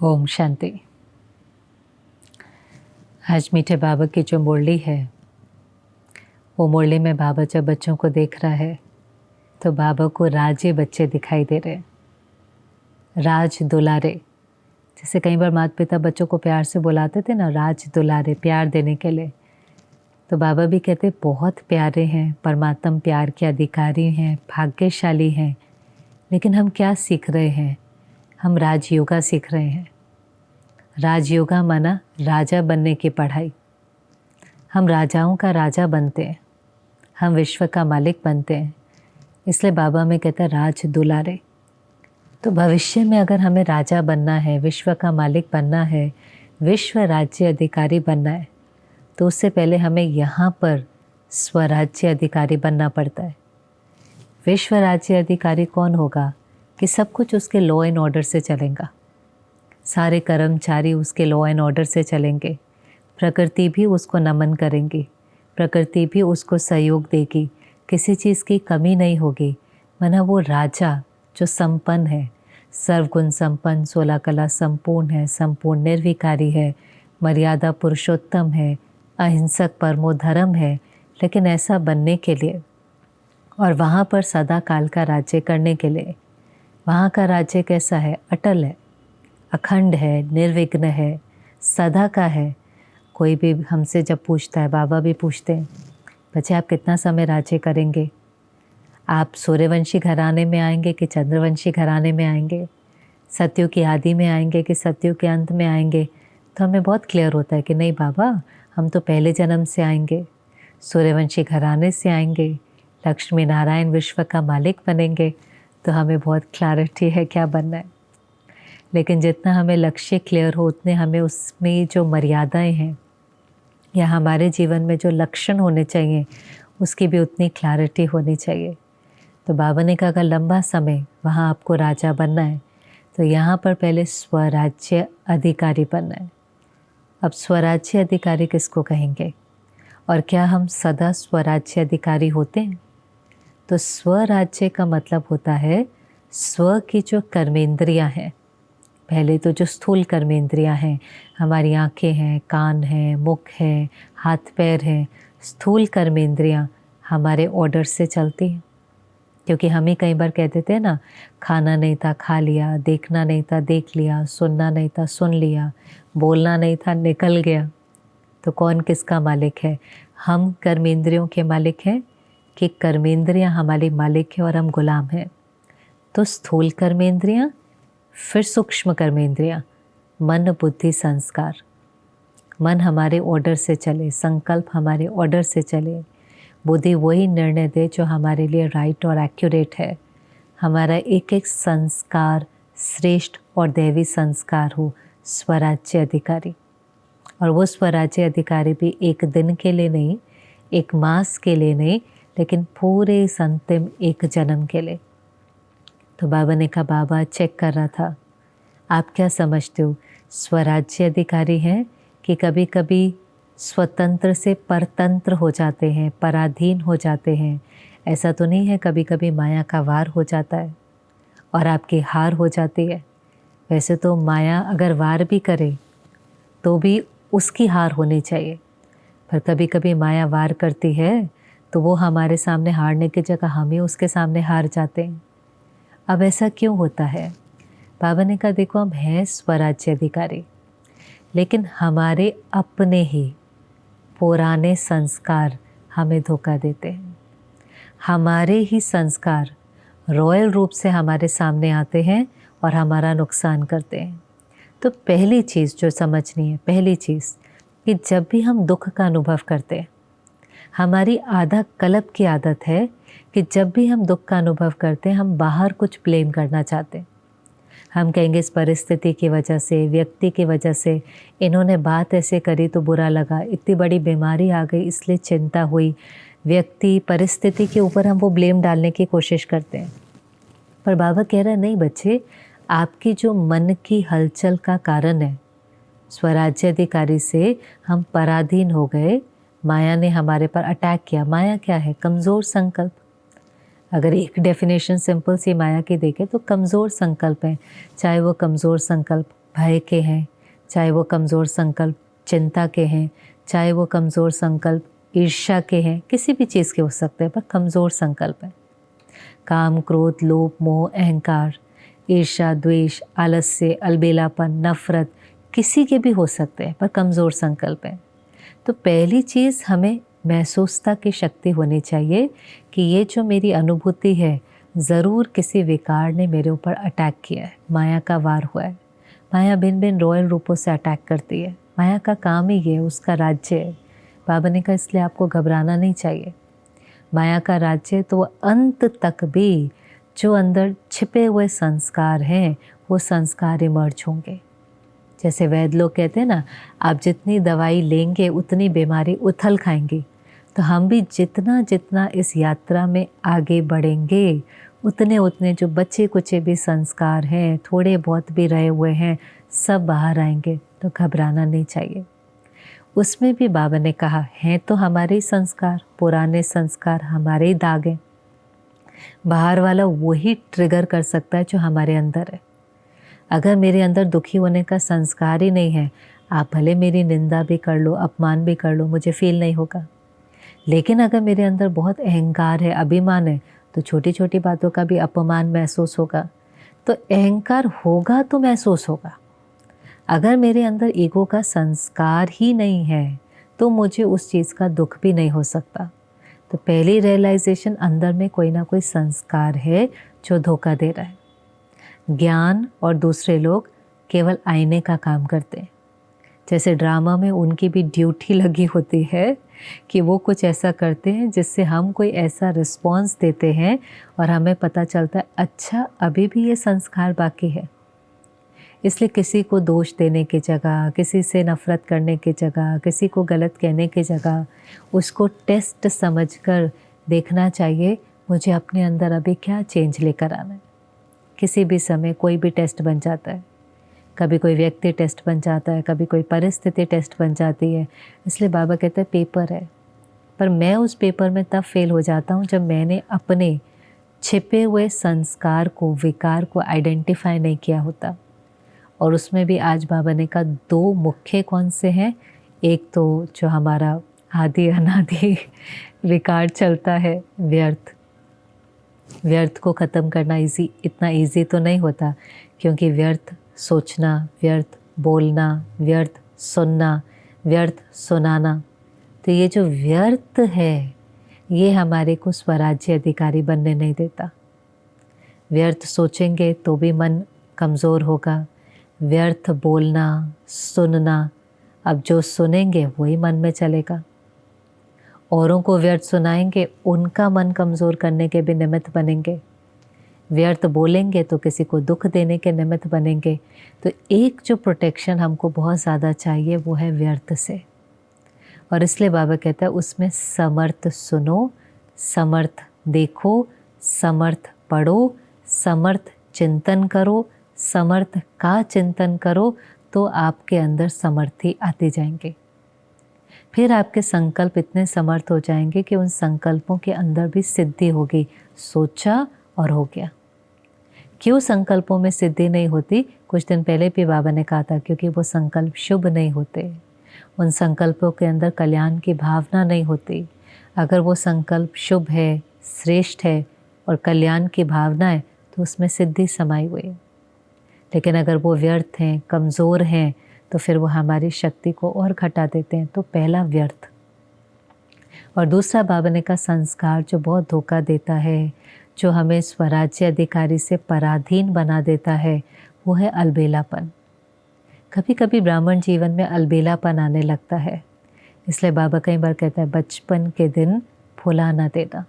ओम शांति। आज मीठे बाबा की जो मुरली है, वो मुरली में बाबा जब बच्चों को देख रहा है तो बाबा को राजे बच्चे दिखाई दे रहे हैं, राज दुलारे। जैसे कई बार माता पिता बच्चों को प्यार से बुलाते थे ना, राज दुलारे, प्यार देने के लिए। तो बाबा भी कहते बहुत प्यारे हैं, परमात्मा प्यार के अधिकारी हैं, भाग्यशाली हैं। लेकिन हम क्या सीख रहे हैं? हम राजयोगा सीख रहे हैं। राजयोगा माना राजा बनने की पढ़ाई। हम राजाओं का राजा बनते हैं, हम विश्व का मालिक बनते हैं। इसलिए बाबा में कहता है राज दुलारे। तो भविष्य में अगर हमें राजा बनना है, विश्व का मालिक बनना है, विश्व राज्य अधिकारी बनना है, तो उससे पहले हमें यहाँ पर स्वराज्य अधिकारी बनना पड़ता है। विश्व राज्य अधिकारी कौन होगा? कि सब कुछ उसके लॉ एंड ऑर्डर से चलेगा, सारे कर्मचारी उसके लॉ एंड ऑर्डर से चलेंगे, प्रकृति भी उसको नमन करेंगी, प्रकृति भी उसको सहयोग देगी, किसी चीज़ की कमी नहीं होगी। माना वो राजा जो संपन्न है, सर्वगुण संपन्न, 16 कला संपूर्ण है, संपूर्ण निर्विकारी है, मर्यादा पुरुषोत्तम है, अहिंसक परमो धर्म है। लेकिन ऐसा बनने के लिए और वहाँ पर सदा काल का राज्य करने के लिए, वहाँ का राज्य कैसा है? अटल है, अखंड है, निर्विघ्न है, सदा का है। कोई भी हमसे जब पूछता है, बाबा भी पूछते हैं, बच्चे आप कितना समय राज्य करेंगे? आप सूर्यवंशी घराने में आएंगे कि चंद्रवंशी घराने में आएंगे? सत्यु की आदि में आएंगे कि सत्यु के अंत में आएंगे? तो हमें बहुत क्लियर होता है कि नहीं बाबा, हम तो पहले जन्म से आएंगे, सूर्यवंशी घराने से आएंगे, लक्ष्मी नारायण विश्व का मालिक बनेंगे। तो हमें बहुत क्लैरिटी है क्या बनना है। लेकिन जितना हमें लक्ष्य क्लियर हो, उतने हमें उसमें जो मर्यादाएं हैं या हमारे जीवन में जो लक्षण होने चाहिए, उसकी भी उतनी क्लैरिटी होनी चाहिए। तो बाबा ने कहा अगर लंबा समय वहाँ आपको राजा बनना है, तो यहाँ पर पहले स्वराज्य अधिकारी बनना है। अब स्वराज्य अधिकारी किसको कहेंगे और क्या हम सदा स्वराज्य अधिकारी होते हैं? तो स्वराज्य का मतलब होता है स्व की जो कर्मेंद्रियाँ हैं। पहले तो जो स्थूल कर्मेंद्रियाँ हैं, हमारी आँखें हैं, कान हैं, मुख है, हाथ पैर हैं, स्थूल कर्मेंद्रियाँ हमारे ऑर्डर से चलती हैं। क्योंकि हम ही कई बार कह देते हैं ना, खाना नहीं था खा लिया, देखना नहीं था देख लिया, सुनना नहीं था सुन लिया, बोलना नहीं था निकल गया। तो कौन किसका मालिक है? हम कर्मेंद्रियों के मालिक हैं कि कर्मेंद्रियाँ हमारी मालिक है और हम गुलाम हैं? तो स्थूल कर्मेंद्रियाँ, फिर सूक्ष्म कर्मेंद्रियाँ, मन बुद्धि संस्कार। मन हमारे ऑर्डर से चले, संकल्प हमारे ऑर्डर से चले, बुद्धि वही निर्णय दे जो हमारे लिए राइट और एक्यूरेट है। हमारा एक एक संस्कार श्रेष्ठ और दैवी संस्कार हो, स्वराज्य अधिकारी। और वो स्वराज्य अधिकारी भी एक दिन के लिए नहीं, एक मास के लिए नहीं, लेकिन पूरे अंतिम एक जन्म के लिए। तो बाबा ने कहा बाबा चेक कर रहा था, आप क्या समझते हो, स्वराज्य अधिकारी हैं कि कभी कभी स्वतंत्र से परतंत्र हो जाते हैं, पराधीन हो जाते हैं? ऐसा तो नहीं है कभी कभी माया का वार हो जाता है और आपकी हार हो जाती है? वैसे तो माया अगर वार भी करे तो भी उसकी हार होनी चाहिए, पर कभी कभी माया वार करती है तो वो हमारे सामने हारने की जगह हम ही उसके सामने हार जाते हैं। अब ऐसा क्यों होता है? बाबा ने कहा देखो, हम हैं स्वराज्य अधिकारी, लेकिन हमारे अपने ही पुराने संस्कार हमें धोखा देते हैं। हमारे ही संस्कार रॉयल रूप से हमारे सामने आते हैं और हमारा नुकसान करते हैं। तो पहली चीज़ जो समझनी है, पहली चीज़ कि जब भी हम दुख का अनुभव करते हैं, हमारी आधा कल्प की आदत है कि जब भी हम दुख का अनुभव करते हैं, हम बाहर कुछ ब्लेम करना चाहते हैं। हम कहेंगे इस परिस्थिति की वजह से, व्यक्ति की वजह से, इन्होंने बात ऐसे करी तो बुरा लगा, इतनी बड़ी बीमारी आ गई इसलिए चिंता हुई। व्यक्ति परिस्थिति के ऊपर हम वो ब्लेम डालने की कोशिश करते हैं। पर बाबा कह रहे हैं नहीं बच्चे, आपकी जो मन की हलचल का कारण है, स्वराज्य अधिकारी से हम पराधीन हो गए, माया ने हमारे पर अटैक किया। माया क्या है? कमज़ोर संकल्प। अगर एक डेफिनेशन सिंपल सी माया की देखें तो कमज़ोर संकल्प है। चाहे वो कमज़ोर संकल्प भय के हैं, चाहे वो कमज़ोर संकल्प चिंता के हैं, चाहे वो कमज़ोर संकल्प ईर्ष्या के हैं, किसी भी चीज़ के हो सकते हैं, पर कमज़ोर संकल्प है। काम, क्रोध, लोभ, मोह, अहंकार, ईर्ष्या, द्वेष, आलस्य, अलबेलापन, नफरत किसी के भी हो सकते हैं, पर कमज़ोर संकल्प है। तो पहली चीज़ हमें महसूसता की शक्ति होनी चाहिए कि ये जो मेरी अनुभूति है, ज़रूर किसी विकार ने मेरे ऊपर अटैक किया है, माया का वार हुआ है। माया भिन्न भिन्न रॉयल रूपों से अटैक करती है। माया का काम ही ये, उसका राज्य है। बाबा ने कहा इसलिए आपको घबराना नहीं चाहिए। माया का राज्य तो अंत तक भी जो अंदर छिपे हुए संस्कार हैं, वो संस्कार इमर्ज होंगे। जैसे वैद्य लोग कहते हैं ना, आप जितनी दवाई लेंगे उतनी बीमारी उथल खाएंगी। तो हम भी जितना जितना इस यात्रा में आगे बढ़ेंगे, उतने उतने जो बचे कुचे भी संस्कार हैं, थोड़े बहुत भी रहे हुए हैं, सब बाहर आएंगे। तो घबराना नहीं चाहिए। उसमें भी बाबा ने कहा हैं तो हमारे ही संस्कार, पुराने संस्कार, हमारे ही दाग हैं। बाहर वाला वही ट्रिगर कर सकता है जो हमारे अंदर है। अगर मेरे अंदर दुखी होने का संस्कार ही नहीं है, आप भले मेरी निंदा भी कर लो, अपमान भी कर लो, मुझे फील नहीं होगा। लेकिन अगर मेरे अंदर बहुत अहंकार है, अभिमान है, तो छोटी छोटी बातों का भी अपमान महसूस होगा। तो अहंकार होगा तो महसूस होगा। अगर मेरे अंदर ईगो का संस्कार ही नहीं है, तो मुझे उस चीज़ का दुख भी नहीं हो सकता। तो पहली रियलाइजेशन, अंदर में कोई ना कोई संस्कार है जो धोखा दे रहा है। ज्ञान और दूसरे लोग केवल आईने का काम करते हैं। जैसे ड्रामा में उनकी भी ड्यूटी लगी होती है कि वो कुछ ऐसा करते हैं जिससे हम कोई ऐसा रिस्पॉन्स देते हैं और हमें पता चलता है अच्छा अभी भी ये संस्कार बाकी है। इसलिए किसी को दोष देने की जगह, किसी से नफ़रत करने की जगह, किसी को गलत कहने की जगह, उसको टेस्ट समझकर देखना चाहिए मुझे अपने अंदर अभी क्या चेंज लेकर आना है। किसी भी समय कोई भी टेस्ट बन जाता है। कभी कोई व्यक्ति टेस्ट बन जाता है, कभी कोई परिस्थिति टेस्ट बन जाती है। इसलिए बाबा कहते हैं पेपर है, पर मैं उस पेपर में तब फेल हो जाता हूँ जब मैंने अपने छिपे हुए संस्कार को, विकार को आइडेंटिफाई नहीं किया होता। और उसमें भी आज बाबा ने कहा दो मुख्य कौन से हैं। एक तो जो हमारा आदि अनादि विकार चलता है, व्यर्थ। व्यर्थ को ख़त्म करना इतना इजी तो नहीं होता, क्योंकि व्यर्थ सोचना, व्यर्थ बोलना, व्यर्थ सुनना, व्यर्थ सुनाना, तो ये जो व्यर्थ है ये हमारे को स्वराज्य अधिकारी बनने नहीं देता। व्यर्थ सोचेंगे तो भी मन कमज़ोर होगा। व्यर्थ बोलना, सुनना, अब जो सुनेंगे वही मन में चलेगा। औरों को व्यर्थ सुनाएंगे, उनका मन कमज़ोर करने के भी निमित्त बनेंगे। व्यर्थ बोलेंगे तो किसी को दुख देने के निमित्त बनेंगे। तो एक जो प्रोटेक्शन हमको बहुत ज़्यादा चाहिए वो है व्यर्थ से। और इसलिए बाबा कहता है उसमें समर्थ सुनो, समर्थ देखो, समर्थ पढ़ो, समर्थ चिंतन करो, समर्थ का चिंतन करो, तो आपके अंदर समर्थी आते जाएंगे। फिर आपके संकल्प इतने समर्थ हो जाएंगे कि उन संकल्पों के अंदर भी सिद्धि होगी। सोचा और हो गया। क्यों संकल्पों में सिद्धि नहीं होती? कुछ दिन पहले भी बाबा ने कहा था, क्योंकि वो संकल्प शुभ नहीं होते। उन संकल्पों के अंदर कल्याण की भावना नहीं होती। अगर वो संकल्प शुभ है, श्रेष्ठ है और कल्याण की भावना है, तो उसमें सिद्धि समाई हुई है। लेकिन अगर वो व्यर्थ हैं, कमज़ोर हैं, तो फिर वो हमारी शक्ति को और घटा देते हैं। तो पहला व्यर्थ। और दूसरा बाबा ने का संस्कार जो बहुत धोखा देता है, जो हमें स्वराज्य अधिकारी से पराधीन बना देता है, वो है अलबेलापन। कभी कभी ब्राह्मण जीवन में अलबेलापन आने लगता है। इसलिए बाबा कई बार कहता है बचपन के दिन भुला ना देना।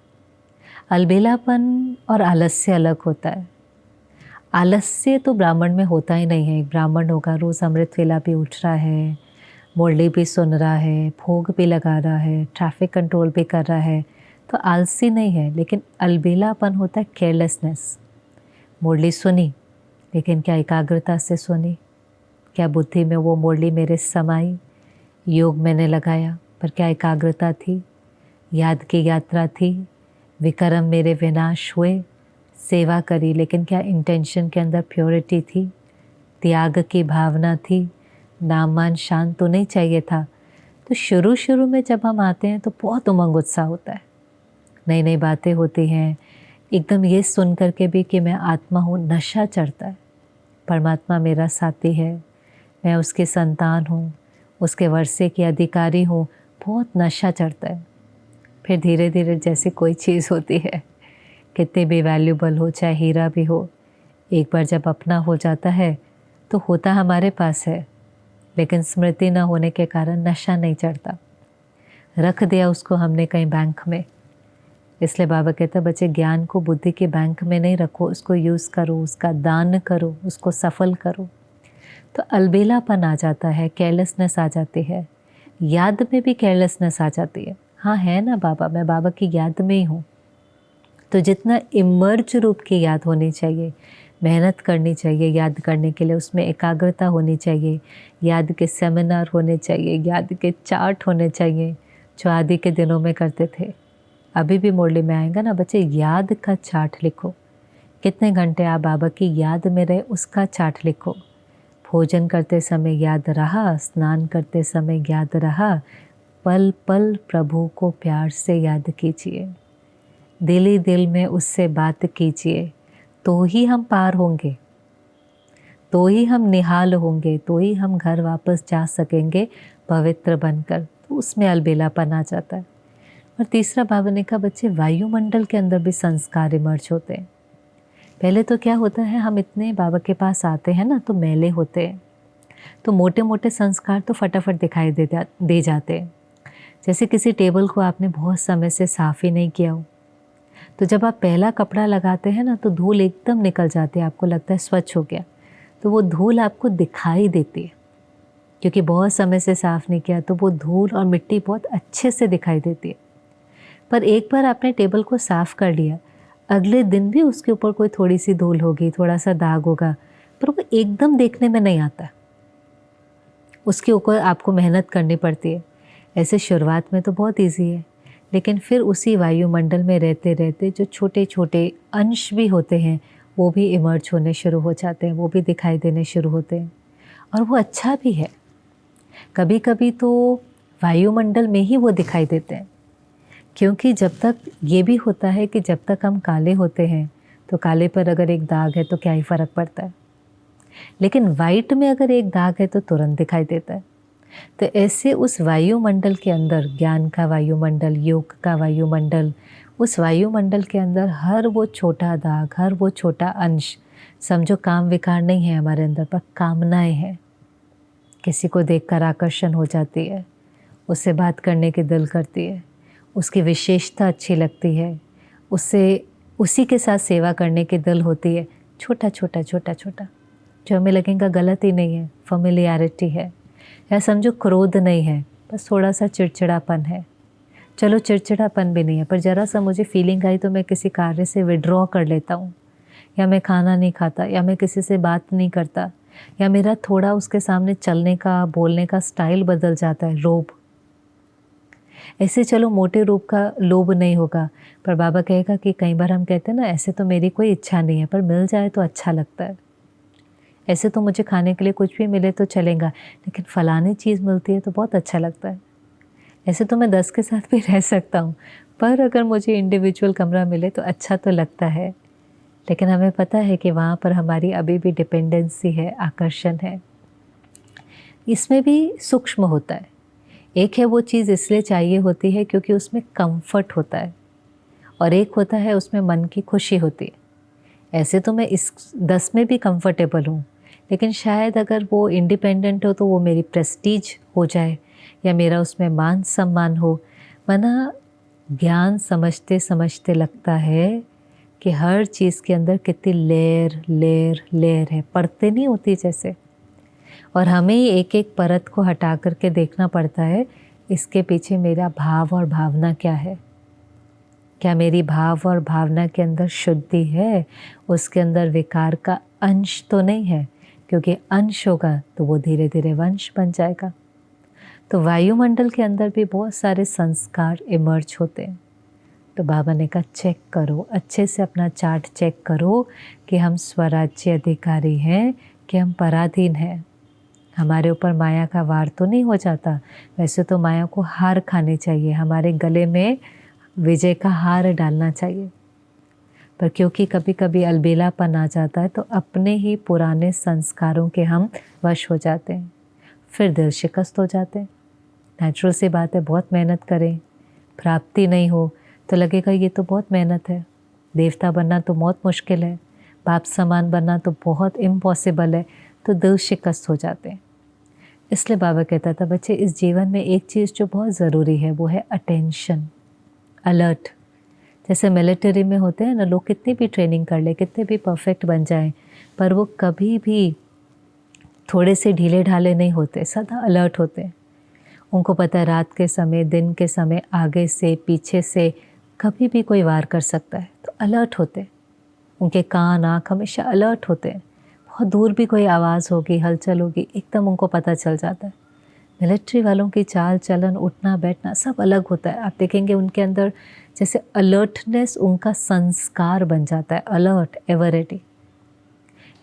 अलबेलापन और आलस्य अलग होता है। आलस्य तो ब्राह्मण में होता ही नहीं है। एक ब्राह्मण होगा, रोज़ अमृत वेला भी उठ रहा है, मुरली भी सुन रहा है, भोग भी लगा रहा है, ट्रैफिक कंट्रोल भी कर रहा है, तो आलसी नहीं है। लेकिन अलबेलापन होता है केयरलेसनेस। मुरली सुनी, लेकिन क्या एकाग्रता से सुनी? क्या बुद्धि में वो मुरली मेरे समाई? योग मैंने लगाया, पर क्या एकाग्रता थी? याद की यात्रा थी? विक्रम मेरे विनाश हुए, सेवा करी, लेकिन क्या इंटेंशन के अंदर प्योरिटी थी? त्याग की भावना थी, नाम मान शान तो नहीं चाहिए था। तो शुरू शुरू में जब हम आते हैं तो बहुत उमंग उत्साह होता है, नई नई बातें होती हैं, एकदम ये सुन करके भी कि मैं आत्मा हूँ, नशा चढ़ता है। परमात्मा मेरा साथी है, मैं उसकी संतान हूँ, उसके वर्षे की अधिकारी हूँ, बहुत नशा चढ़ता है। फिर धीरे धीरे जैसे कोई चीज़ होती है, कितनी भी वैल्यूबल हो, चाहे हीरा भी हो, एक बार जब अपना हो जाता है तो होता हमारे पास है, लेकिन स्मृति न होने के कारण नशा नहीं चढ़ता। रख दिया उसको हमने कहीं बैंक में। इसलिए बाबा कहता है बच्चे ज्ञान को बुद्धि के बैंक में नहीं रखो, उसको यूज़ करो, उसका दान करो, उसको सफल करो। तो अलबेलापन आ जाता है, केयरलेसनेस आ जाती है, याद में भी केयरलेसनेस आ जाती है। हाँ है ना बाबा, मैं बाबा की याद में ही हूँ। तो जितना इमर्ज रूप की याद होनी चाहिए, मेहनत करनी चाहिए याद करने के लिए, उसमें एकाग्रता होनी चाहिए, याद के सेमिनार होने चाहिए, याद के चार्ट होने चाहिए, जो आदि के दिनों में करते थे। अभी भी मुरली में आएगा ना बच्चे, याद का चार्ट लिखो, कितने घंटे आप बाबा की याद में रहे उसका चार्ट लिखो। भोजन करते समय याद रहा, स्नान करते समय याद रहा, पल पल प्रभु को प्यार से याद कीजिए, दिल ही दिल में उससे बात कीजिए, तो ही हम पार होंगे, तो ही हम निहाल होंगे, तो ही हम घर वापस जा सकेंगे पवित्र बनकर। तो उसमें अलबेलापन आ जाता है। और तीसरा बाबा ने कहा बच्चे, वायुमंडल के अंदर भी संस्कार इमर्ज होते हैं। पहले तो क्या होता है, हम इतने बाबा के पास आते हैं ना तो मैले होते हैं, तो मोटे मोटे संस्कार तो फटाफट दिखाई दे जाते हैं। जैसे किसी टेबल को आपने बहुत समय से साफ़ ही नहीं किया हो, तो जब आप पहला कपड़ा लगाते हैं ना तो धूल एकदम निकल जाती है, आपको लगता है स्वच्छ हो गया। तो वो धूल आपको दिखाई देती है, क्योंकि बहुत समय से साफ़ नहीं किया, तो वो धूल और मिट्टी बहुत अच्छे से दिखाई देती है। पर एक बार आपने टेबल को साफ़ कर लिया, अगले दिन भी उसके ऊपर कोई थोड़ी सी धूल होगी, थोड़ा सा दाग होगा, पर वो एकदम देखने में नहीं आता, उसके ऊपर आपको मेहनत करनी पड़ती है। ऐसे शुरुआत में तो बहुत इजी है, लेकिन फिर उसी वायुमंडल में रहते रहते जो छोटे छोटे अंश भी होते हैं वो भी इमर्ज होने शुरू हो जाते हैं, वो भी दिखाई देने शुरू होते हैं। और वो अच्छा भी है। कभी कभी तो वायुमंडल में ही वो दिखाई देते हैं, क्योंकि जब तक ये भी होता है कि जब तक हम काले होते हैं तो काले पर अगर एक दाग है तो क्या ही फ़र्क पड़ता है, लेकिन वाइट में अगर एक दाग है तो तुरंत दिखाई देता है। तो ऐसे उस वायुमंडल के अंदर, ज्ञान का वायुमंडल, योग का वायुमंडल, उस वायुमंडल के अंदर हर वो छोटा दाग, हर वो छोटा अंश, समझो काम विकार नहीं है हमारे अंदर, पर कामनाएं हैं। किसी को देखकर आकर्षण हो जाती है, उससे बात करने की दिल करती है, उसकी विशेषता अच्छी लगती है, उससे उसी के साथ सेवा करने की दिल होती है। छोटा छोटा छोटा छोटा जो हमें लगेगा गलत ही नहीं है, फेमिलियरिटी है, या समझो क्रोध नहीं है, बस थोड़ा सा चिड़चिड़ापन है। चलो चिड़चिड़ापन भी नहीं है, पर ज़रा सा मुझे फीलिंग आई तो मैं किसी कार्य से विड्रॉ कर लेता हूँ, या मैं खाना नहीं खाता, या मैं किसी से बात नहीं करता, या मेरा थोड़ा उसके सामने चलने का, बोलने का स्टाइल बदल जाता है, लोभ। ऐसे चलो मोटे रूप का लोभ नहीं होगा, पर बाबा कहेगा कि कई बार हम कहते हैं ना, ऐसे तो मेरी कोई इच्छा नहीं है, पर मिल जाए तो अच्छा लगता है। ऐसे तो मुझे खाने के लिए कुछ भी मिले तो चलेगा, लेकिन फलानी चीज़ मिलती है तो बहुत अच्छा लगता है। ऐसे तो मैं 10 के साथ भी रह सकता हूँ, पर अगर मुझे इंडिविजुअल कमरा मिले तो अच्छा तो लगता है। लेकिन हमें पता है कि वहाँ पर हमारी अभी भी डिपेंडेंसी है, आकर्षण है। इसमें भी सूक्ष्म होता है। एक है वो चीज़ इसलिए चाहिए होती है क्योंकि उसमें कंफर्ट होता है, और एक होता है उसमें मन की खुशी होती है। ऐसे तो मैं इस 10 में भी कंफर्टेबल हूँ, लेकिन शायद अगर वो इंडिपेंडेंट हो तो वो मेरी प्रेस्टीज हो जाए, या मेरा उसमें मान सम्मान हो। वरना ज्ञान समझते समझते लगता है कि हर चीज़ के अंदर कितनी लेयर लेयर लेयर है, परतें नहीं होती जैसे, और हमें ही एक एक परत को हटा करके देखना पड़ता है, इसके पीछे मेरा भाव और भावना क्या है। क्या मेरी भाव और भावना के अंदर शुद्धि है, उसके अंदर विकार का अंश तो नहीं है, क्योंकि अंश होगा तो वो धीरे धीरे वंश बन जाएगा। तो वायुमंडल के अंदर भी बहुत सारे संस्कार इमर्ज होते हैं। तो बाबा ने कहा चेक करो, अच्छे से अपना चार्ट चेक करो कि हम स्वराज्य अधिकारी हैं कि हम पराधीन हैं। हमारे ऊपर माया का वार तो नहीं हो जाता, वैसे तो माया को हार खानी चाहिए, हमारे गले में विजय का हार डालना चाहिए, पर क्योंकि कभी कभी अलबेलापन आ जाता है तो अपने ही पुराने संस्कारों के हम वश हो जाते हैं, फिर दिल शिकस्त हो जाते हैं। नेचुरल सी बात है, बहुत मेहनत करें, प्राप्ति नहीं हो तो लगेगा ये तो बहुत मेहनत है, देवता बनना तो बहुत मुश्किल है, बाप समान बनना तो बहुत इम्पॉसिबल है, तो दिल शिकस्त हो जाते हैं। इसलिए बाबा कहता था बच्चे, इस जीवन में एक चीज़ जो बहुत ज़रूरी है वो है अटेंशन, अलर्ट। जैसे मिलिट्री में होते हैं ना लोग, कितनी भी ट्रेनिंग कर ले, कितने भी परफेक्ट बन जाएं, पर वो कभी भी थोड़े से ढीले ढाले नहीं होते, सदा अलर्ट होते हैं। उनको पता है रात के समय, दिन के समय, आगे से पीछे से कभी भी कोई वार कर सकता है, तो अलर्ट होते हैं। उनके कान आँख हमेशा अलर्ट होते हैं। बहुत दूर भी कोई आवाज़ होगी, हलचल होगी, एकदम उनको पता चल जाता है। मिलिट्री वालों की चाल चलन, उठना बैठना सब अलग होता है। आप देखेंगे उनके अंदर जैसे अलर्टनेस उनका संस्कार बन जाता है, अलर्ट, एवर रेडी।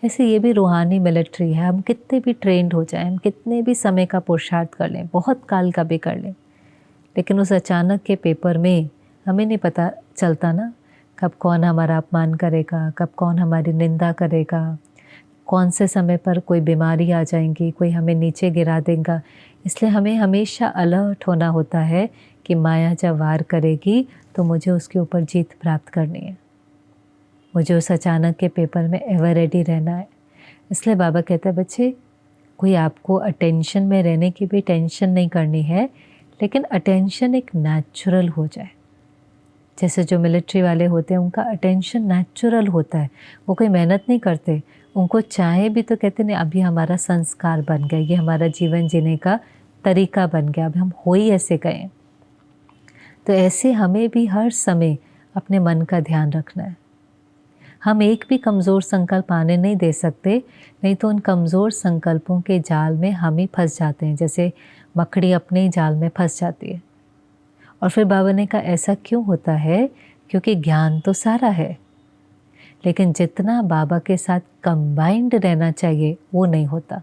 ऐसे ये भी रूहानी मिलिट्री है। हम कितने भी ट्रेंड हो जाएं, हम कितने भी समय का पुरुषार्थ कर लें, बहुत काल का भी कर लें, लेकिन उस अचानक के पेपर में हमें नहीं पता चलता ना, कब कौन हमारा अपमान करेगा, कब कौन हमारी निंदा करेगा, कौन से समय पर कोई बीमारी आ जाएंगी, कोई हमें नीचे गिरा देगा। इसलिए हमें हमेशा अलर्ट होना होता है कि माया जब वार करेगी तो मुझे उसके ऊपर जीत प्राप्त करनी है, मुझे उस अचानक के पेपर में एवर रेडी रहना है। इसलिए बाबा कहते हैं बच्चे, कोई आपको अटेंशन में रहने की भी टेंशन नहीं करनी है, लेकिन अटेंशन एक नेचुरल हो जाए। जैसे जो मिलिट्री वाले होते हैं उनका अटेंशन नेचुरल होता है, वो कोई मेहनत नहीं करते। उनको चाहे भी तो कहते नहीं, अभी हमारा संस्कार बन गया, ये हमारा जीवन जीने का तरीका बन गया, अभी हम हो ही ऐसे गए। तो ऐसे हमें भी हर समय अपने मन का ध्यान रखना है। हम एक भी कमज़ोर संकल्प आने नहीं दे सकते, नहीं तो उन कमज़ोर संकल्पों के जाल में हम ही फंस जाते हैं, जैसे मकड़ी अपने ही जाल में फंस जाती है। और फिर बाबा ने कहा ऐसा क्यों होता है, क्योंकि ज्ञान तो सारा है, लेकिन जितना बाबा के साथ कंबाइंड रहना चाहिए वो नहीं होता।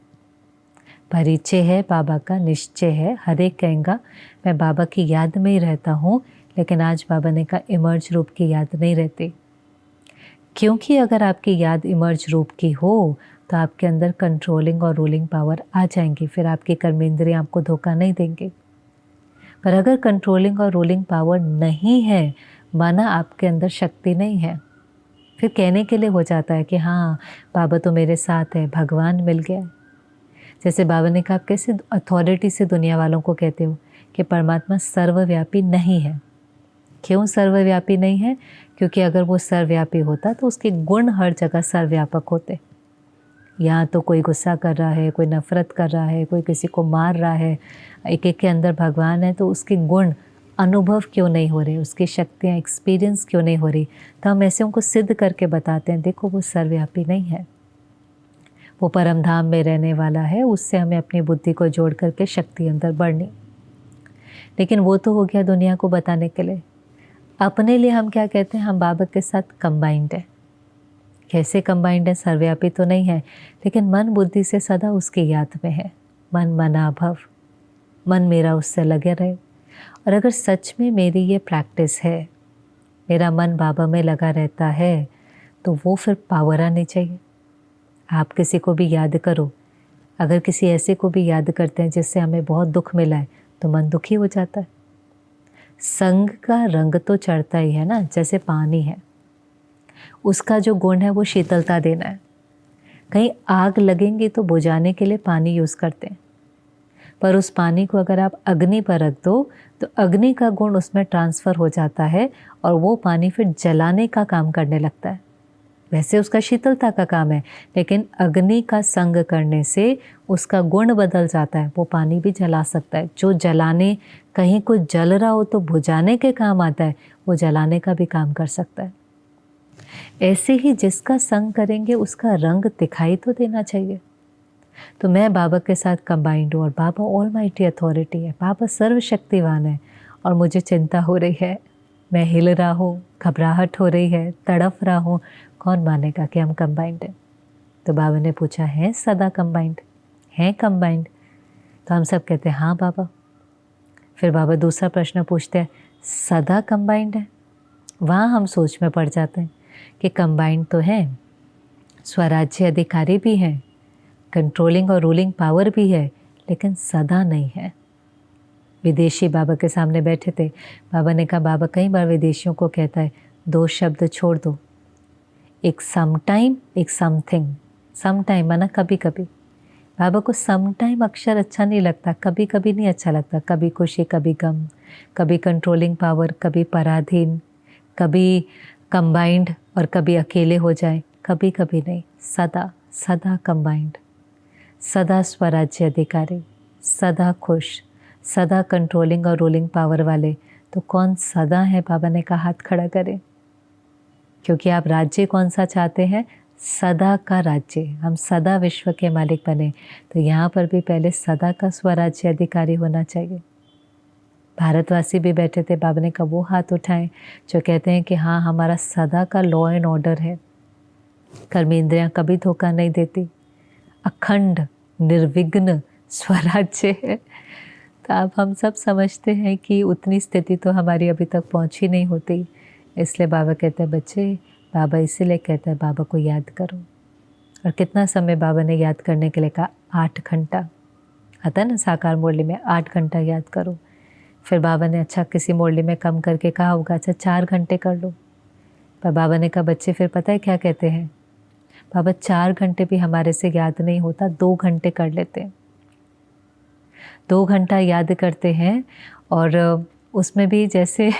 परिचय है बाबा का, निश्चय है, हर एक कहेगा मैं बाबा की याद में ही रहता हूँ, लेकिन आज बाबा ने कहा इमर्ज रूप की याद नहीं रहती। क्योंकि अगर आपकी याद इमर्ज रूप की हो तो आपके अंदर कंट्रोलिंग और रूलिंग पावर आ जाएंगी, फिर आपकी कर्मेंद्रियाँ आपको धोखा नहीं देंगे। पर अगर कंट्रोलिंग और रूलिंग पावर नहीं है, माना आपके अंदर शक्ति नहीं है, फिर कहने के लिए हो जाता है कि हाँ बाबा तो मेरे साथ है, भगवान मिल गया। जैसे बाबा ने कहा, आप कैसे अथॉरिटी से दुनिया वालों को कहते हो कि परमात्मा सर्वव्यापी नहीं है। क्यों सर्वव्यापी नहीं है? क्योंकि अगर वो सर्वव्यापी होता तो उसके गुण हर जगह सर्वव्यापक होते। यहाँ तो कोई गुस्सा कर रहा है, कोई नफरत कर रहा है, कोई किसी को मार रहा है, एक एक के अंदर भगवान है, तो उसके गुण अनुभव क्यों नहीं हो रहे, उसकी शक्तियाँ एक्सपीरियंस क्यों नहीं हो रही? तो हम ऐसे उनको सिद्ध करके बताते हैं, देखो वो सर्वव्यापी नहीं है, वो परम धाम में रहने वाला है, उससे हमें अपनी बुद्धि को जोड़ करके शक्ति अंदर बढ़नी। लेकिन वो तो हो गया दुनिया को बताने के लिए। अपने लिए हम क्या कहते हैं, हम बाबा के साथ कंबाइंड है। कैसे कंबाइंड है? सर्वव्यापी तो नहीं है, लेकिन मन बुद्धि से सदा उसकी याद में है। मन मना भव, मन मेरा उससे लगे रहे। और अगर सच में मेरी ये प्रैक्टिस है, मेरा मन बाबा में लगा रहता है, तो वो फिर पावर आनी चाहिए। आप किसी को भी याद करो, अगर किसी ऐसे को भी याद करते हैं जिससे हमें बहुत दुख मिला है, तो मन दुखी हो जाता है। संग का रंग तो चढ़ता ही है ना, जैसे पानी है, उसका जो गुण है वो शीतलता देना है। कहीं आग लगेंगी तो बुझाने के लिए पानी यूज़ करते हैं, पर उस पानी को अगर आप अग्नि पर रख दो तो अग्नि का गुण उसमें ट्रांसफ़र हो जाता है और वो पानी फिर जलाने का काम करने लगता है। वैसे उसका शीतलता का काम है, लेकिन अग्नि का संग करने से उसका गुण बदल जाता है, वो पानी भी जला सकता है। जो जलाने, कहीं कुछ जल रहा हो तो बुझाने के काम आता है, वो जलाने का भी काम कर सकता है। ऐसे ही जिसका संग करेंगे उसका रंग दिखाई तो देना चाहिए। तो मैं बाबा के साथ कंबाइंड हूँ और बाबा ऑलमाइटी अथॉरिटी है, बाबा सर्वशक्तिवान है, और मुझे चिंता हो रही है, मैं हिल रहा हूँ, घबराहट हो रही है, तड़फ रहा हूँ, कौन मानेगा कि हम कंबाइंड हैं? तो बाबा ने पूछा, है सदा कंबाइंड, हैं कंबाइंड? तो हम सब कहते हैं हाँ बाबा। फिर बाबा दूसरा प्रश्न पूछते हैं, सदा कंबाइंड है? वहाँ हम सोच में पड़ जाते हैं कि कंबाइंड तो है, स्वराज्य अधिकारी भी हैं, कंट्रोलिंग और रूलिंग पावर भी है, लेकिन सदा नहीं है। विदेशी बाबा के सामने बैठे थे। बाबा ने कहा, बाबा कई बार विदेशियों को कहता है 2 शब्द छोड़ दो, एक सम टाइम, एक समथिंग। सम टाइम माना कभी कभी। बाबा को सम टाइम अक्षर अच्छा नहीं लगता, कभी कभी नहीं अच्छा लगता। कभी खुशी, कभी गम, कभी कंट्रोलिंग पावर, कभी पराधीन, कभी कंबाइंड और कभी अकेले हो जाए, कभी कभी नहीं। सदा सदा कंबाइंड, सदा स्वराज्य अधिकारी, सदा खुश, सदा कंट्रोलिंग और रूलिंग पावर वाले। तो कौन सदा है? बाबा ने कहा हाथ खड़ा करें। क्योंकि आप राज्य कौन सा चाहते हैं? सदा का राज्य। हम सदा विश्व के मालिक बने, तो यहाँ पर भी पहले सदा का स्वराज्य अधिकारी होना चाहिए। भारतवासी भी बैठे थे। बाबा ने कहा वो हाथ उठाएं जो कहते हैं कि हाँ, हमारा सदा का लॉ एंड ऑर्डर है, कर्मेंद्रियाँ कभी धोखा नहीं देती, अखंड निर्विघ्न स्वराज्य है। तो अब हम सब समझते हैं कि उतनी स्थिति तो हमारी अभी तक पहुंची नहीं होती। इसलिए बाबा कहते हैं बच्चे, बाबा इसीलिए कहता है बाबा को याद करो। और कितना समय बाबा ने याद करने के लिए कहा? 8 घंटा। आता है ना साकार मुरली में, 8 घंटा याद करो। फिर बाबा ने अच्छा किसी मुरली में कम करके कहा होगा अच्छा 4 घंटे कर लो। पर बाबा ने कहा बच्चे फिर पता है क्या कहते हैं? बाबा 4 घंटे भी हमारे से याद नहीं होता, 2 घंटे कर लेते हैं। 2 घंटा याद करते हैं और उसमें भी जैसे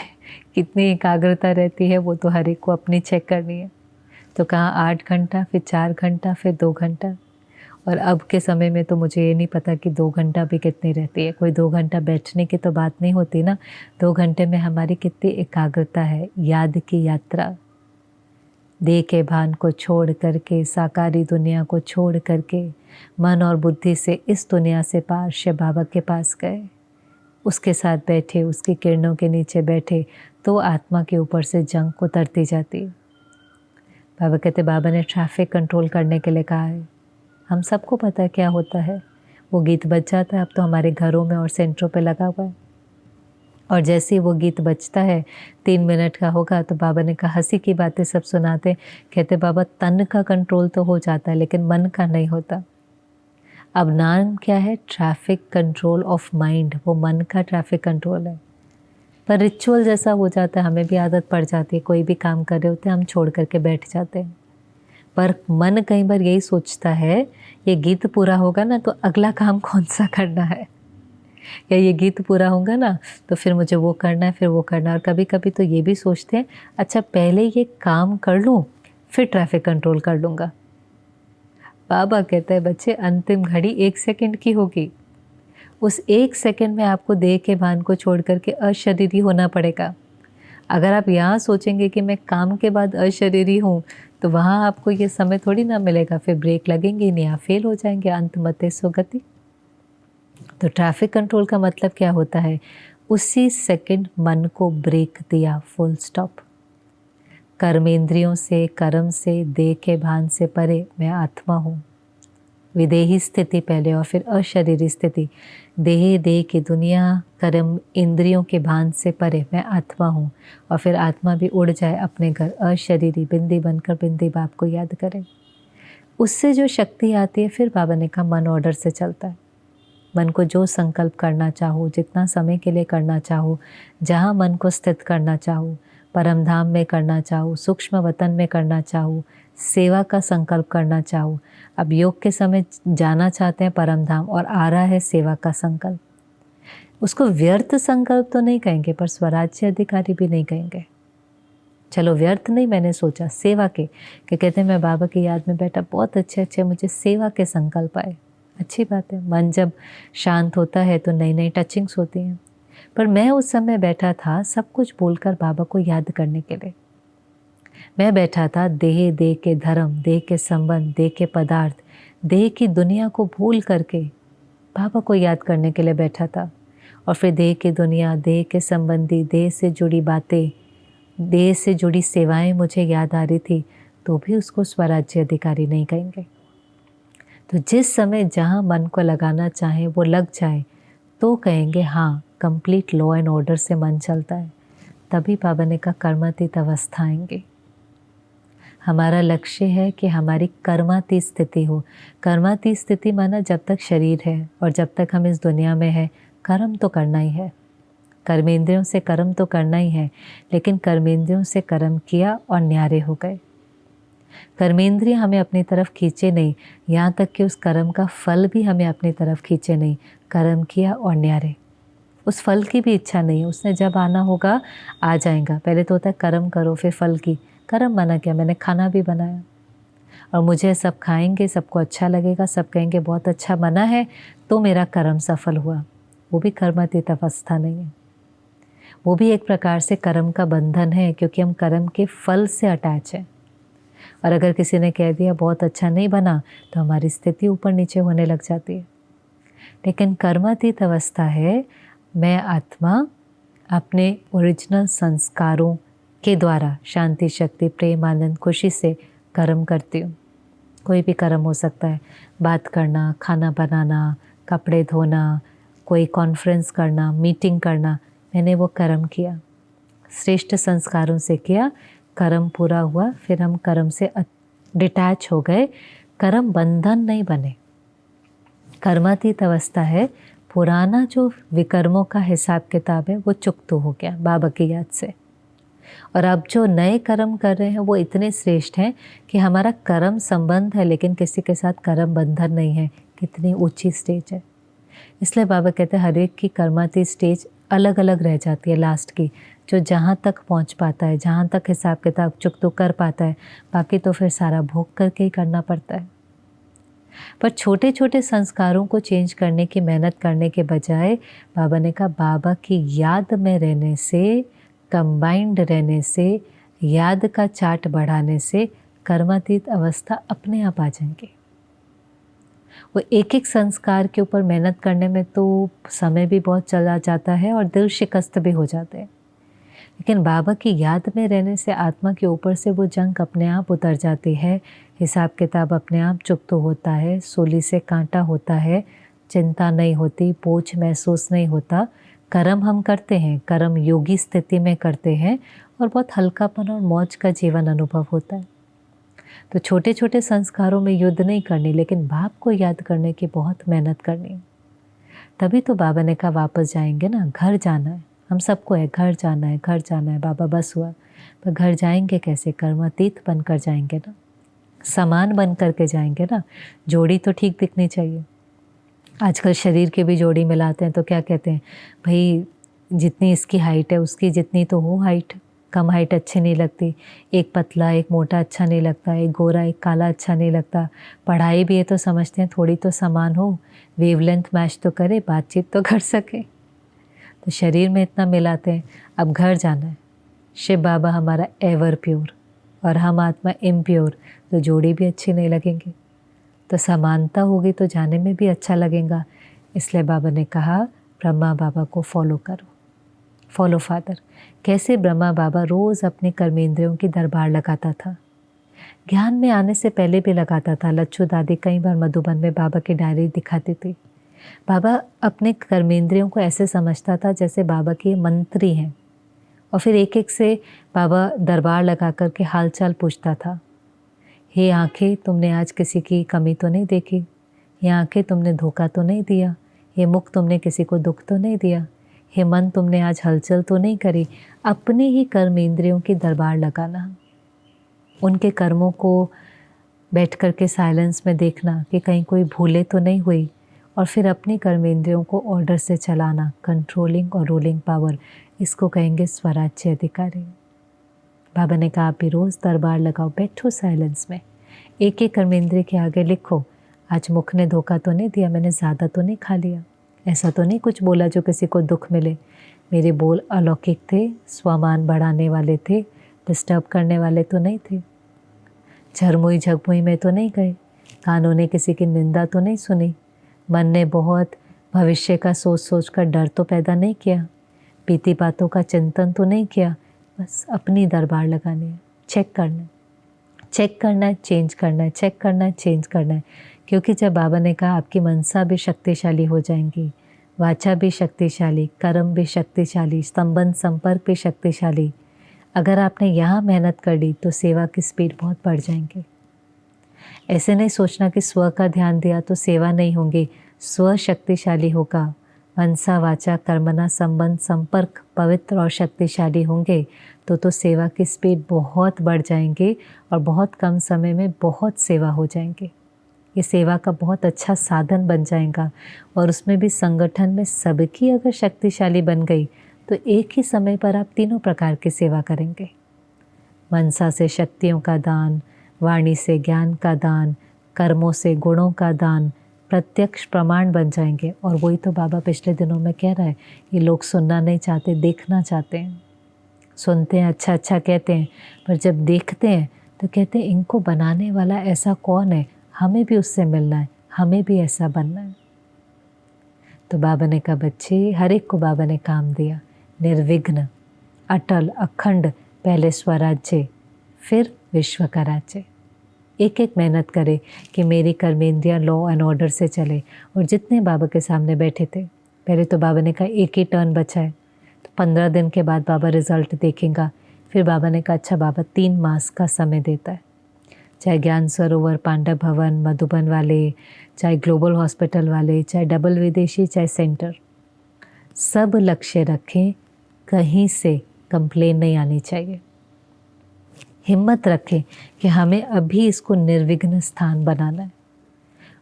कितनी एकाग्रता रहती है वो तो हर एक को अपनी चेक करनी है। तो कहा 8 घंटा, फिर 4 घंटा, फिर 2 घंटा। और अब के समय में तो मुझे ये नहीं पता कि 2 घंटा भी कितनी रहती है। कोई 2 घंटा बैठने की तो बात नहीं होती ना। 2 घंटे में हमारी कितनी एकाग्रता है, याद की यात्रा। देह के भान को छोड़ करके, साकारी दुनिया को छोड़ करके, मन और बुद्धि से इस दुनिया से पार शिव बाबा के पास गए, उसके साथ बैठे, उसकी किरणों के नीचे बैठे, तो आत्मा के ऊपर से जंग उतरती जाती। बाबा कहते बाबा ने ट्रैफिक कंट्रोल करने के लिए कहा है। हम सबको पता है क्या होता है। वो गीत बज जाता है, अब तो हमारे घरों में और सेंटरों पे लगा हुआ है। और जैसे ही वो गीत बजता है 3 मिनट का होगा तो बाबा ने कहा हंसी की बातें सब सुनाते। कहते बाबा तन का कंट्रोल तो हो जाता है लेकिन मन का नहीं होता। अब नाम क्या है? Traffic control of mind. वो मन का ट्रैफिक कंट्रोल है। पर रिचुअल जैसा हो जाता है, हमें भी आदत पड़ जाती है। कोई भी काम कर रहे होते हैं हम छोड़ करके बैठ जाते हैं। पर मन कई बार यही सोचता है ये गीत पूरा होगा ना तो अगला काम कौन सा करना है, या ये गीत पूरा होगा ना तो फिर मुझे वो करना है, फिर वो करना है। और कभी कभी तो ये भी सोचते हैं अच्छा पहले ये काम कर लूँ फिर ट्रैफिक कंट्रोल कर लूँगा। बाबा कहता है बच्चे अंतिम घड़ी 1 सेकंड की होगी। उस 1 सेकंड में आपको देह के भान को छोड़ करके अशरीरी होना पड़ेगा। अगर आप यहाँ सोचेंगे कि मैं काम के बाद अशरीरी हूँ तो वहाँ आपको ये समय थोड़ी ना मिलेगा, फिर ब्रेक लगेंगे नहीं, आप फेल हो जाएंगे। अंत मते सुगति। तो ट्रैफिक कंट्रोल का मतलब क्या होता है? उसी सेकंड मन को ब्रेक दिया, फुल स्टॉप। कर्मेंद्रियों से, कर्म से, देह के भान से परे मैं आत्मा हूँ। विदेही स्थिति पहले और फिर अशरीरी स्थिति। देह की दुनिया, कर्म इंद्रियों के भान से परे मैं आत्मा हूँ। और फिर आत्मा भी उड़ जाए अपने घर, अशरीरी बिंदी बनकर बिंदी बाप को याद करें। उससे जो शक्ति आती है, फिर बाबा ने कहा मन ऑर्डर से चलता है। मन को जो संकल्प करना चाहो, जितना समय के लिए करना चाहो, जहाँ मन को स्थित करना चाहो, परम धाम में करना चाहो, सूक्ष्म वतन में करना चाहो, सेवा का संकल्प करना चाहो। अब योग के समय जाना चाहते हैं परम धाम और आ रहा है सेवा का संकल्प। उसको व्यर्थ संकल्प तो नहीं कहेंगे पर स्वराज्य अधिकारी भी नहीं कहेंगे। चलो व्यर्थ नहीं, मैंने सोचा सेवा के, कि कहते हैं मैं बाबा की याद में बैठा, बहुत अच्छे अच्छे मुझे सेवा के संकल्प आए। अच्छी बात है, मन जब शांत होता है तो नई नई टचिंग्स होती हैं। पर मैं उस समय बैठा था सब कुछ भूलकर बाबा को याद करने के लिए। मैं बैठा था देह के धर्म, देह के संबंध, देह के पदार्थ, देह की दुनिया को भूल करके बाबा को याद करने के लिए बैठा था। और फिर देह की दुनिया, देह के संबंधी, देह से जुड़ी बातें, देह से जुड़ी सेवाएं मुझे याद आ रही थी, तो भी उसको स्वराज्य अधिकारी नहीं कहेंगे। तो जिस समय जहाँ मन को लगाना चाहे वो लग जाए तो कहेंगे हाँ, कंप्लीट लॉ एंड ऑर्डर से मन चलता है। तभी बाबा ने कहा कर्मातीत अवस्था आएंगे। हमारा लक्ष्य है कि हमारी कर्मातीत स्थिति हो। कर्मातीत स्थिति माना जब तक शरीर है और जब तक हम इस दुनिया में है, कर्म तो करना ही है। कर्मेंद्रियों से कर्म तो करना ही है, लेकिन कर्मेंद्रियों से कर्म किया और न्यारे हो गए। कर्मेंद्रिय हमें अपनी तरफ खींचे नहीं, यहाँ तक कि उस कर्म का फल भी हमें अपनी तरफ खींचे नहीं। कर्म किया और न्यारे, उस फल की भी इच्छा नहीं है। उसने जब आना होगा आ जाएगा। पहले तो होता है कर्म करो फिर फल की। कर्म माना क्या, मैंने खाना भी बनाया और मुझे सब खाएंगे, सबको अच्छा लगेगा, सब कहेंगे बहुत अच्छा बना है, तो मेरा कर्म सफल हुआ। वो भी कर्मातीत अवस्था नहीं है, वो भी एक प्रकार से कर्म का बंधन है, क्योंकि हम कर्म के फल से अटैच हैं। और अगर किसी ने कह दिया बहुत अच्छा नहीं बना, तो हमारी स्थिति ऊपर नीचे होने लग जाती है। लेकिन कर्मातीत अवस्था है, मैं आत्मा अपने ओरिजिनल संस्कारों के द्वारा शांति, शक्ति, प्रेम, आनंद, खुशी से कर्म करती हूँ। कोई भी कर्म हो सकता है, बात करना, खाना बनाना, कपड़े धोना, कोई कॉन्फ्रेंस करना, मीटिंग करना, मैंने वो कर्म किया, श्रेष्ठ संस्कारों से किया, कर्म पूरा हुआ, फिर हम कर्म से डिटैच हो गए। कर्म बंधन नहीं बने। कर्मातीत अवस्था है, पुराना जो विकर्मों का हिसाब किताब है वो चुकता हो गया बाबा की याद से। और अब जो नए कर्म कर रहे हैं वो इतने श्रेष्ठ हैं कि हमारा कर्म संबंध है, लेकिन किसी के साथ कर्म बंधन नहीं है। कितनी ऊंची स्टेज है। इसलिए बाबा कहते हैं हर एक की कर्मातीत स्टेज अलग अलग रह जाती है लास्ट की, जो जहाँ तक पहुँच पाता है, जहाँ तक हिसाब किताब चुकता कर पाता है, बाकी तो फिर सारा भोग करके ही करना पड़ता है। पर छोटे छोटे संस्कारों को चेंज करने की मेहनत करने के बजाय बाबा ने कहा बाबा की याद में रहने से, कंबाइंड रहने से, याद का चार्ट बढ़ाने से कर्मातीत अवस्था अपने आप आ जाएंगे। वो एक एक संस्कार के ऊपर मेहनत करने में तो समय भी बहुत चला जाता है और दिल शिकस्त भी हो जाते हैं, लेकिन बाबा की याद में रहने से आत्मा के ऊपर से वो जंग अपने आप उतर जाती है, हिसाब किताब अपने आप चुकता होता है, सूली से कांटा होता है, चिंता नहीं होती, बोझ महसूस नहीं होता। कर्म हम करते हैं, कर्म योगी स्थिति में करते हैं और बहुत हल्कापन और मौज का जीवन अनुभव होता है। तो छोटे छोटे संस्कारों में युद्ध नहीं करनी, लेकिन बाप को याद करने की बहुत मेहनत करनी। तभी तो बाबा ने कहा वापस जाएंगे ना, घर जाना है। हम सबको है घर जाना है, घर जाना है बाबा, बस हुआ। पर घर जाएंगे कैसे? कर्मातीत बनकर जाएंगे ना, समान बन करके जाएंगे ना। जोड़ी तो ठीक दिखनी चाहिए। आजकल शरीर की भी जोड़ी मिलाते हैं तो क्या कहते हैं, भाई जितनी इसकी हाइट है उसकी जितनी तो हो हाइट, कम हाइट अच्छी नहीं लगती। एक पतला एक मोटा अच्छा नहीं लगता, एक गोरा एक काला अच्छा नहीं लगता। पढ़ाई भी है तो समझते हैं थोड़ी तो समान हो, वेवलेंथ मैच तो करे, बातचीत तो कर सके। तो शरीर में इतना मिलाते हैं। अब घर जाना है, शिव बाबा हमारा एवर प्योर और हम आत्मा इम्प्योर, तो जोड़ी भी अच्छी नहीं लगेंगी। तो समानता होगी तो जाने में भी अच्छा लगेगा। इसलिए बाबा ने कहा ब्रह्मा बाबा को फॉलो करो, फॉलो फादर। कैसे ब्रह्मा बाबा रोज़ अपने कर्मेंद्रियों की दरबार लगाता था, ज्ञान में आने से पहले भी लगाता था। लच्छू दादी कई बार मधुबन में बाबा की डायरी दिखाती थी। बाबा अपने कर्मेंद्रियों को ऐसे समझता था जैसे बाबा के मंत्री हैं, और फिर एक एक से बाबा दरबार लगा कर के हालचाल पूछता था। हे आँखें, तुमने आज किसी की कमी तो नहीं देखी? ये आँखें, तुमने धोखा तो नहीं दिया? ये मुख, तुमने किसी को दुख तो नहीं दिया? हे मन, तुमने आज हलचल तो नहीं करी? अपने ही कर्मेंद्रियों की दरबार लगाना, उनके कर्मों को बैठ कर के साइलेंस में देखना कि कहीं कोई भूले तो नहीं हुई, और फिर अपनी कर्मेंद्रियों को ऑर्डर से चलाना। कंट्रोलिंग और रूलिंग पावर, इसको कहेंगे स्वराज्य अधिकारी। बाबा ने कहा आप भी रोज़ दरबार लगाओ, बैठो साइलेंस में, एक एक कर्मेंद्रिय के आगे लिखो, आज मुख ने धोखा तो नहीं दिया, मैंने ज़्यादा तो नहीं खा लिया, ऐसा तो नहीं कुछ बोला जो किसी को दुख मिले। मेरे बोल अलौकिक थे, स्वमान बढ़ाने वाले थे, डिस्टर्ब करने वाले तो नहीं थे, झरमुई झगमुई में तो नहीं गए, कानों ने किसी की निंदा तो नहीं सुनी, मन ने बहुत भविष्य का सोच सोच कर डर तो पैदा नहीं किया, बीती बातों का चिंतन तो नहीं किया। बस अपनी दरबार लगानी है, चेक करना है, चेक करना है, चेंज करना है, चेक करना है, चेंज करना है। क्योंकि जब बाबा ने कहा आपकी मनसा भी शक्तिशाली हो जाएंगी, वाचा भी शक्तिशाली, कर्म भी शक्तिशाली, संबंध संपर्क भी शक्तिशाली, अगर आपने यहाँ मेहनत कर ली तो सेवा की स्पीड बहुत बढ़ जाएंगी। ऐसे नहीं सोचना कि स्व का ध्यान दिया तो सेवा नहीं होंगी, स्व शक्तिशाली होगा, मनसा वाचा कर्मना संबंध संपर्क पवित्र और शक्तिशाली होंगे तो सेवा की स्पीड बहुत बढ़ जाएंगे और बहुत कम समय में बहुत सेवा हो जाएंगे। ये सेवा का बहुत अच्छा साधन बन जाएगा और उसमें भी संगठन में सबकी अगर शक्तिशाली बन गई तो एक ही समय पर आप तीनों प्रकार की सेवा करेंगे। मनसा से शक्तियों का दान, वाणी से ज्ञान का दान, कर्मों से गुणों का दान प्रत्यक्ष प्रमाण बन जाएंगे। और वही तो बाबा पिछले दिनों में कह रहा है, ये लोग सुनना नहीं चाहते, देखना चाहते हैं। सुनते हैं, अच्छा अच्छा कहते हैं, पर जब देखते हैं तो कहते हैं इनको बनाने वाला ऐसा कौन है, हमें भी उससे मिलना है, हमें भी ऐसा बनना है। तो बाबा ने कहा बच्चे, हर एक को बाबा ने काम दिया, निर्विघ्न, अटल, अखंड, पहले स्वराज्य फिर विश्व का राज्य। एक एक मेहनत करे कि मेरी कर्मेंद्रियाँ लॉ एंड ऑर्डर से चले। और जितने बाबा के सामने बैठे थे, पहले तो बाबा ने कहा एक ही टर्न बचा है, तो 15 दिन के बाद बाबा रिजल्ट देखेगा। फिर बाबा ने कहा अच्छा बाबा 3 मास का समय देता है, चाहे ज्ञान सरोवर, पांडव भवन, मधुबन वाले, चाहे ग्लोबल हॉस्पिटल वाले, चाहे डबल विदेशी, चाहे सेंटर, सब लक्ष्य रखें, कहीं से कंप्लेन नहीं आनी चाहिए। हिम्मत रखें कि हमें अभी इसको निर्विघ्न स्थान बनाना है।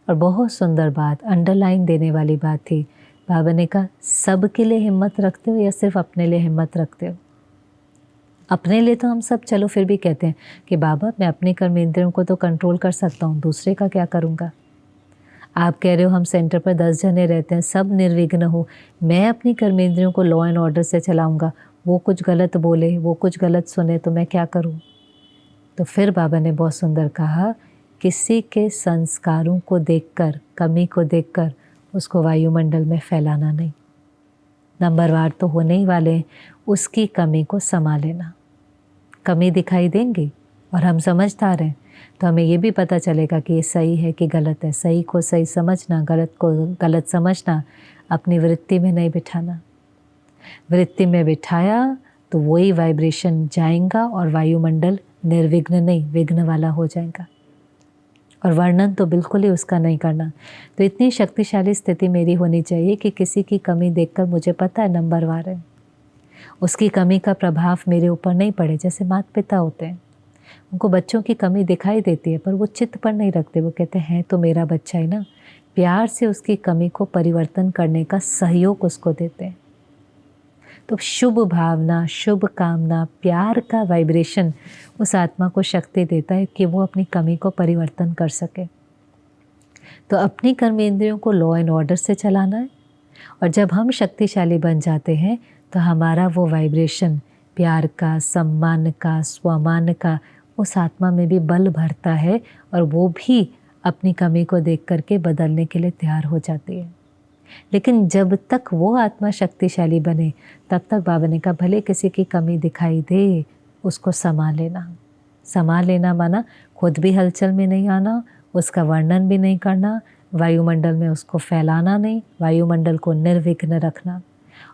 और बहुत सुंदर बात, अंडरलाइन देने वाली बात थी, बाबा ने कहा सब के लिए हिम्मत रखते हो या सिर्फ अपने लिए हिम्मत रखते हो? अपने लिए तो हम सब चलो फिर भी कहते हैं कि बाबा मैं अपने कर्मेंद्रियों को तो कंट्रोल कर सकता हूँ, दूसरे का क्या करूँगा। आप कह रहे हो हम सेंटर पर 10 जने रहते हैं, सब निर्विघ्न हो, मैं अपनी कर्मेंद्रियों को लॉ एंड ऑर्डर से चलाऊँगा, वो कुछ गलत बोले, वो कुछ गलत सुने तो मैं क्या करूँ? तो फिर बाबा ने बहुत सुंदर कहा, किसी के संस्कारों को देखकर, कमी को देखकर उसको वायुमंडल में फैलाना नहीं। नंबरवार तो होने ही वाले हैं, उसकी कमी को समा लेना। कमी दिखाई देंगी और हम समझदार हैं तो हमें ये भी पता चलेगा कि ये सही है कि गलत है। सही को सही समझना, गलत को गलत समझना, अपनी वृत्ति में नहीं बिठाना। वृत्ति में बिठाया तो वही वाइब्रेशन जाएगा और वायुमंडल निर्विघ्न नहीं, विघ्न वाला हो जाएगा। और वर्णन तो बिल्कुल ही उसका नहीं करना। तो इतनी शक्तिशाली स्थिति मेरी होनी चाहिए कि किसी की कमी देखकर मुझे पता है नंबरवार है, उसकी कमी का प्रभाव मेरे ऊपर नहीं पड़े। जैसे माता पिता होते हैं, उनको बच्चों की कमी दिखाई देती है पर वो चित्त पर नहीं रखते, वो कहते हैं तो मेरा बच्चा है ना, प्यार से उसकी कमी को परिवर्तन करने का सहयोग उसको देते हैं। तो शुभ भावना, शुभ कामना, प्यार का वाइब्रेशन उस आत्मा को शक्ति देता है कि वो अपनी कमी को परिवर्तन कर सके। तो अपनी कर्मेंद्रियों को लॉ एंड ऑर्डर से चलाना है। और जब हम शक्तिशाली बन जाते हैं तो हमारा वो वाइब्रेशन प्यार का, सम्मान का, स्वमान का उस आत्मा में भी बल भरता है और वो भी अपनी कमी को देख करके बदलने के लिए तैयार हो जाती है। लेकिन जब तक वो आत्मा शक्तिशाली बने तब तक बाबा ने कहा भले किसी की कमी दिखाई दे, उसको समा लेना। समा लेना माना खुद भी हलचल में नहीं आना, उसका वर्णन भी नहीं करना, वायुमंडल में उसको फैलाना नहीं, वायुमंडल को निर्विघ्न रखना।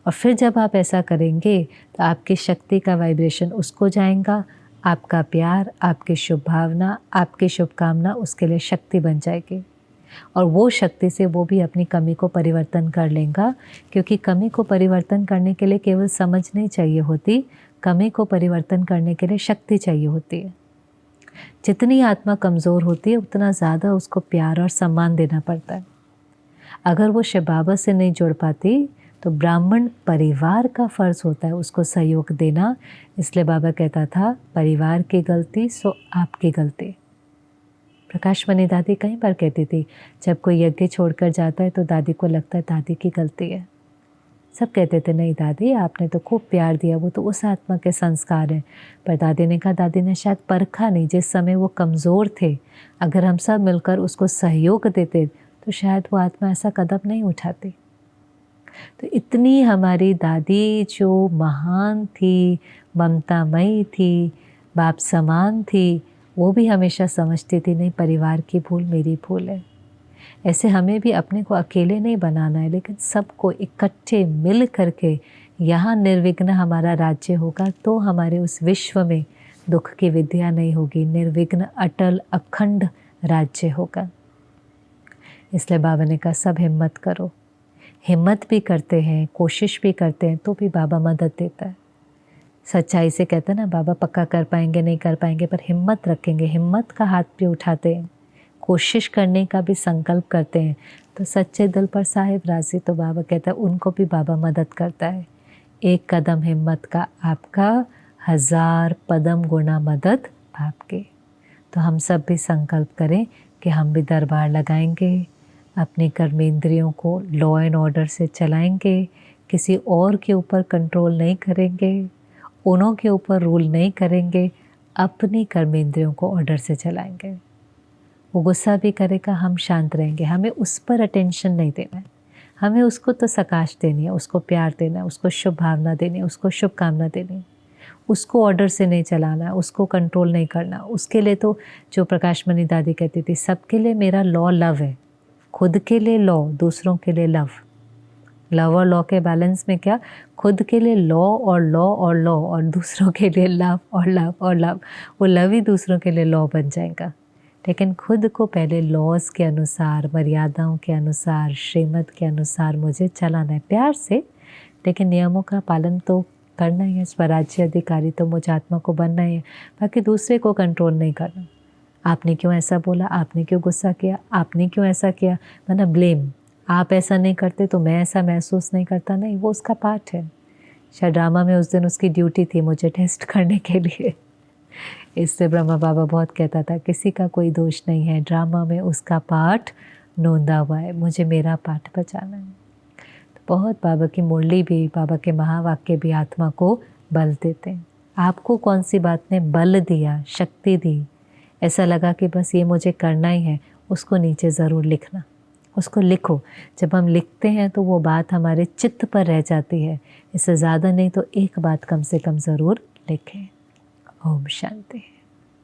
और फिर जब आप ऐसा करेंगे तो आपकी शक्ति का वाइब्रेशन उसको जाएगा, आपका प्यार, आपकी शुभ भावना, आपकी शुभकामना उसके लिए शक्ति बन जाएगी। और वो शक्ति से वो भी अपनी कमी को परिवर्तन कर लेगा। क्योंकि कमी को परिवर्तन करने के लिए केवल समझ नहीं चाहिए होती, कमी को परिवर्तन करने के लिए शक्ति चाहिए होती है। जितनी आत्मा कमज़ोर होती है उतना ज़्यादा उसको प्यार और सम्मान देना पड़ता है। अगर वो शिव बाबा से नहीं जुड़ पाती तो ब्राह्मण परिवार का फ़र्ज़ होता है उसको सहयोग देना। इसलिए बाबा कहता था परिवार की गलती सो आपकी गलती। प्रकाश मणि दादी कई बार कहती थी जब कोई यज्ञ छोड़कर जाता है तो दादी को लगता है दादी की गलती है। सब कहते थे नहीं दादी आपने तो खूब प्यार दिया, वो तो उस आत्मा के संस्कार हैं। पर दादी ने कहा दादी ने शायद परखा नहीं, जिस समय वो कमज़ोर थे अगर हम सब मिलकर उसको सहयोग देते तो शायद वो आत्मा ऐसा कदम नहीं उठाती। तो इतनी हमारी दादी जो महान थी, ममतामयी थी, बाप समान थी, वो भी हमेशा समझती थी नहीं परिवार की भूल मेरी भूल है। ऐसे हमें भी अपने को अकेले नहीं बनाना है, लेकिन सबको इकट्ठे मिल करके यहाँ निर्विघ्न हमारा राज्य होगा तो हमारे उस विश्व में दुख की विद्या नहीं होगी, निर्विघ्न अटल अखंड राज्य होगा। इसलिए बाबा ने कहा सब हिम्मत करो। हिम्मत भी करते हैं, कोशिश भी करते हैं, तो भी बाबा मदद देता है। सच्चाई से कहते हैं ना, बाबा पक्का कर पाएंगे नहीं कर पाएंगे, पर हिम्मत रखेंगे, हिम्मत का हाथ भी उठाते हैं, कोशिश करने का भी संकल्प करते हैं, तो सच्चे दिल पर साहिब राजी, तो बाबा कहता है उनको भी बाबा मदद करता है। एक कदम हिम्मत का आपका, 1000 पदम गुना मदद आपके। तो हम सब भी संकल्प करें कि हम भी दरबार लगाएंगे, अपने कर्मेंद्रियों को लॉ एंड ऑर्डर से चलाएंगे, किसी और के ऊपर कंट्रोल नहीं करेंगे, उन्हों के ऊपर रूल नहीं करेंगे, अपनी कर्मेंद्रियों को ऑर्डर से चलाएंगे। वो गुस्सा भी करेगा, हम शांत रहेंगे, हमें उस पर अटेंशन नहीं देना है, हमें उसको तो सकाश देनी है, उसको प्यार देना है, उसको शुभ भावना देनी है, उसको शुभकामना देनी है, उसको ऑर्डर से नहीं चलाना है, उसको कंट्रोल नहीं करना। उसके लिए तो जो प्रकाशमणि दादी कहती थी, सबके लिए मेरा लॉ लव है, खुद के लिए लॉ, दूसरों के लिए लव। लव और लॉ के बैलेंस में क्या, खुद के लिए लॉ और लॉ और लॉ, और दूसरों के लिए लव और लव और लव। वो लव ही दूसरों के लिए लॉ बन जाएगा। लेकिन खुद को पहले लॉज के अनुसार, मर्यादाओं के अनुसार, श्रीमत के अनुसार मुझे चलाना है, प्यार से, लेकिन नियमों का पालन तो करना ही है। स्वराज्य अधिकारी तो मुझ आत्मा को बनना ही है, बाकी दूसरे को कंट्रोल नहीं करना। आपने क्यों ऐसा बोला, आपने क्यों गुस्सा किया, आपने क्यों ऐसा किया, मतलब ब्लेम, आप ऐसा नहीं करते तो मैं ऐसा महसूस नहीं करता, नहीं, वो उसका पार्ट है। शायद ड्रामा में उस दिन उसकी ड्यूटी थी मुझे टेस्ट करने के लिए। इससे ब्रह्मा बाबा बहुत कहता था, किसी का कोई दोष नहीं है, ड्रामा में उसका पार्ट नोंदा हुआ है, मुझे मेरा पार्ट बचाना है। तो बहुत बाबा की मुरली भी, बाबा के महावाक्य भी आत्मा को बल देते हैं। आपको कौन सी बात ने बल दिया, शक्ति दी, ऐसा लगा कि बस ये मुझे करना ही है, उसको नीचे ज़रूर लिखना, उसको लिखो। जब हम लिखते हैं तो वो बात हमारे चित्त पर रह जाती है। इससे ज़्यादा नहीं तो एक बात कम से कम ज़रूर लिखें। ओम शांति।